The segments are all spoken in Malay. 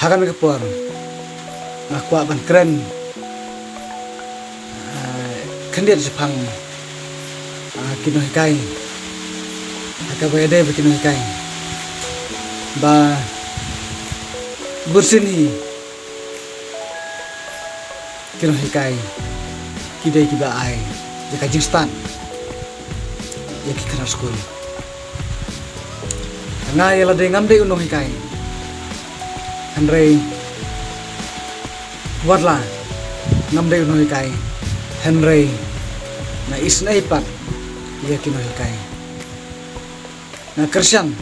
hagan ke por ngakwa ban keren kendir Jepang kino hikai akabayade kino hikai ba bursini kino hikai kidai kiba ai jaka jingstan ya kikana school nga yala de ngamde uno hikai Henry wadla ngamde uno hikai Henry na isnaipat ya kino hikai na Christian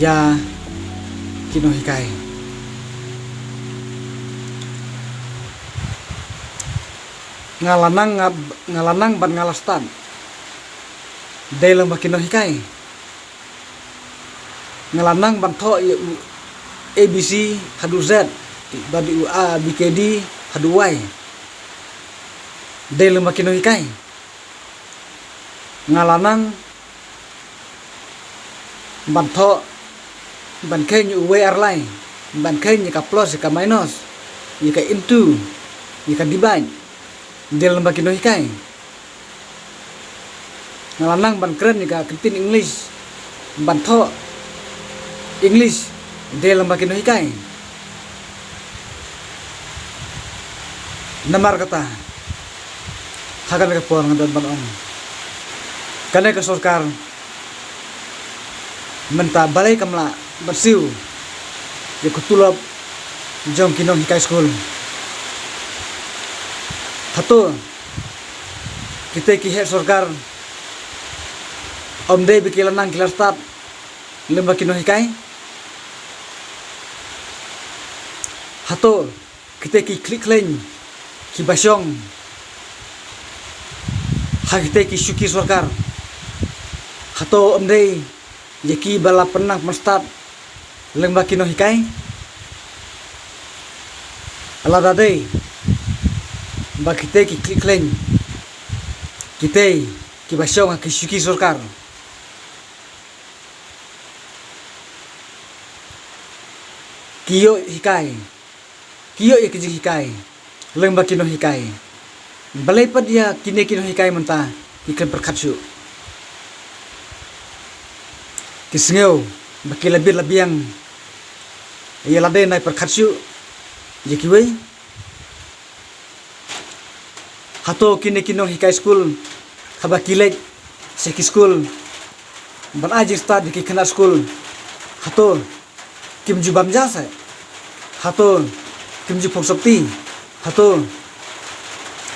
ya kino hikai ngalanang ban ngalastan dalam kino hikai ngalanang ban tho ABC hadu Z badi A BKD hadu Y dalam kino hikai ngalanang ban tho ban kenya WR line ban kenya ka plus ka minus ka into ka divide dalam kino hikai ngalanang ban keren ka kentin English ban tho English dalam kino hikai namar kata hagan ka por ngadon ban om kane ka sarkar menta balai kamla bersiu ya kutulab jong kino hikai school hato kita ki het sarkar om de bikilanang kilar start lemba kino hikai hato kita ki klik lain ki basyong ha kita ki syuki sarkar hato om de yaki bala penang start lemba kino hikai ala dade ba kita ki klik lain kita ki basyong ki syuki sarkar kiyo hikai kiyo ya kijing hikai lemba kino hikai balai pa dia kine kino hikai menta ikan perkatsu kisngeu baki labiang ya lade nai perkatsu jekiwe hato kine kino hikai school habakilek seki school ban aji start di kena school hato kimju bamja sai hato kimju foksopti hato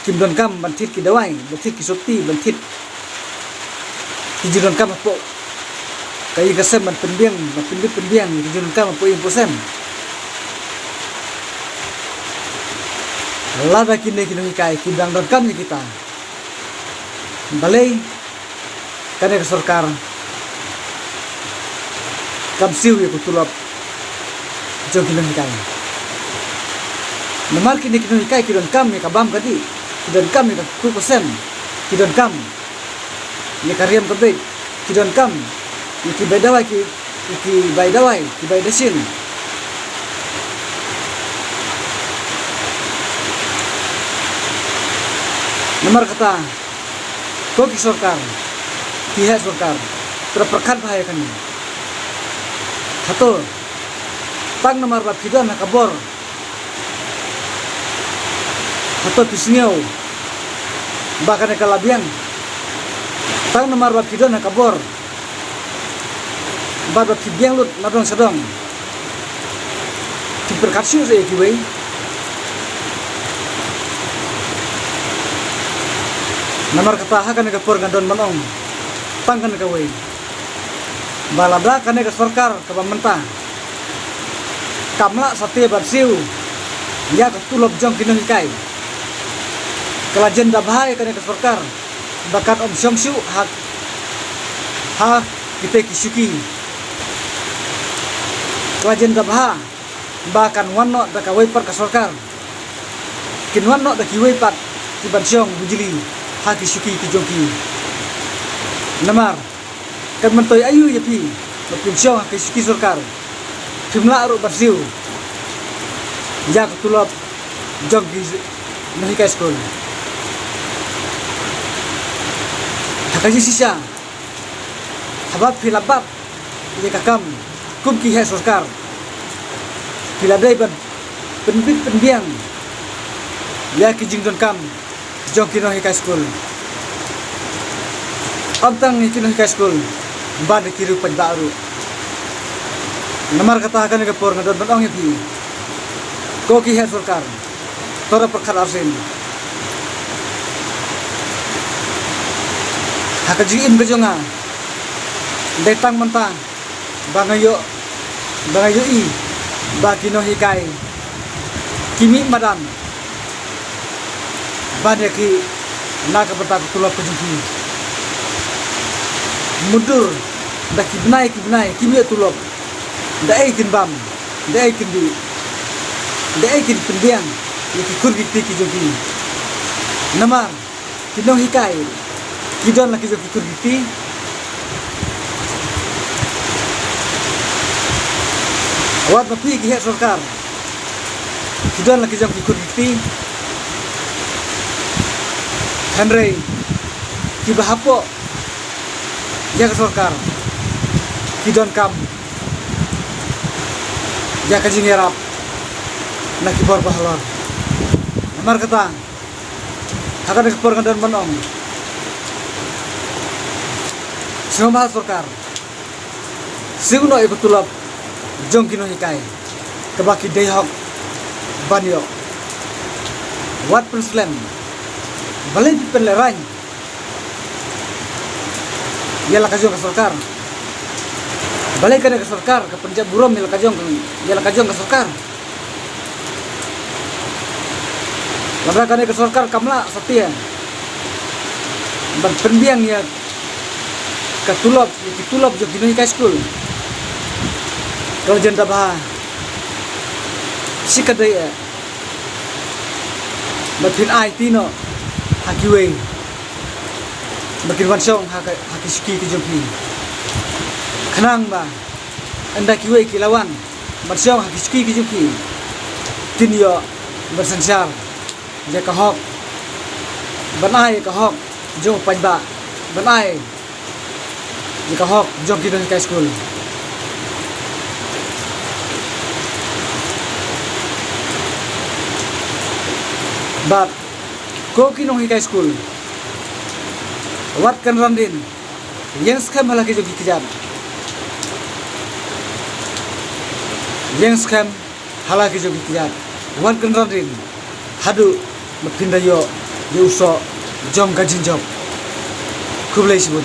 kim don kam bantit ki dawai bantit ki sopti bantit ki jidon kam po kai gasem ban penbiang ki jidon kam po imposem lada kine kino hikai ki dang don kam ni kita balai kane ka sarkar kam siu ya kutulap jong kino hikai namar kini kino hikai kidon kam ya kabam kadi kidon kam ya 2% kidon kam ya kariam kabeh kidon kam ya ki bedawai ki baidawai ki baidasin namar kata ko ki sarkar ki het sarkar terperkan bahaya kan hato tang nomor lapidon nakabor atau pisngeu bahkan kalabiang tang nomor lapidon nakabor bad kibiang lut nadong sadong tiperkatsu saya kiwei nomor kata hakan ka por gandon manong pangkan ka wei balabla kane ka sarkar ka pamenta kamla satya barsiu ya ketulop jong kino hikai kelajen dabhai kane ka sarkar bakat om syongshu hak ha kita kisuki kelajen dabha bahkan wanno da ka wei par ka sarkar kin wanno da ki wei pat ki bansyong bujili ha kisuki ki jongki namar kan mentoy ayu ya pi pensyong kisuki sarkar Jumlah aruk bersiu ya ketulap jong ki no high school hakaji sisa habab filabab ye kakam kum ki hai sarkar filadai ban penbit penbiang ya ki jingdon kam jong ki no high school amtang ki no high school ban ki ru pandaru namar kata akan ke por ngadon ban ong ye ko ki hai sarkar tora perkara arsen hakaji im kejonga detang mentang bangayo i bagino hikai kimi madan baneki naga betak tulap kejuki mundur daki benai kimi tulap dai kin bam dai kin pendiang yaki kurgi tiki jogi namar kino hikai kidon laki jogi kurgi ti awat mapi ki het sarkar kidon laki jogi kurgi ti Henry ki bahapo ya sarkar kidon kam ya kajingerap nak kibor bahlor namar kata akan ekspor ngadon manong semua sarkar siguno ikutulap jong kino hikai kebaki dehok banyo wat perslam balai penlerang yala kajong ke sarkar balai ke sarkar ke penjab burom yala kajong ke sarkar labra ke sarkar kamla setia ban penbiang ya ketulap jong kino high school kalau jenda bah sikadai ya makin ai tino hakiwe makin wansong hakisuki ke jongki kenang ba anda kiwe kilawan mansong hakisuki ke jongki tinyo bersansar ya kahok banai kahok jong panba banai ya kahok jong kino high school but ko kino high school wat kan randin yang scam halaki jogi kijar wat kan randin hadu mapinda yo uso jong gajin job kublai sibun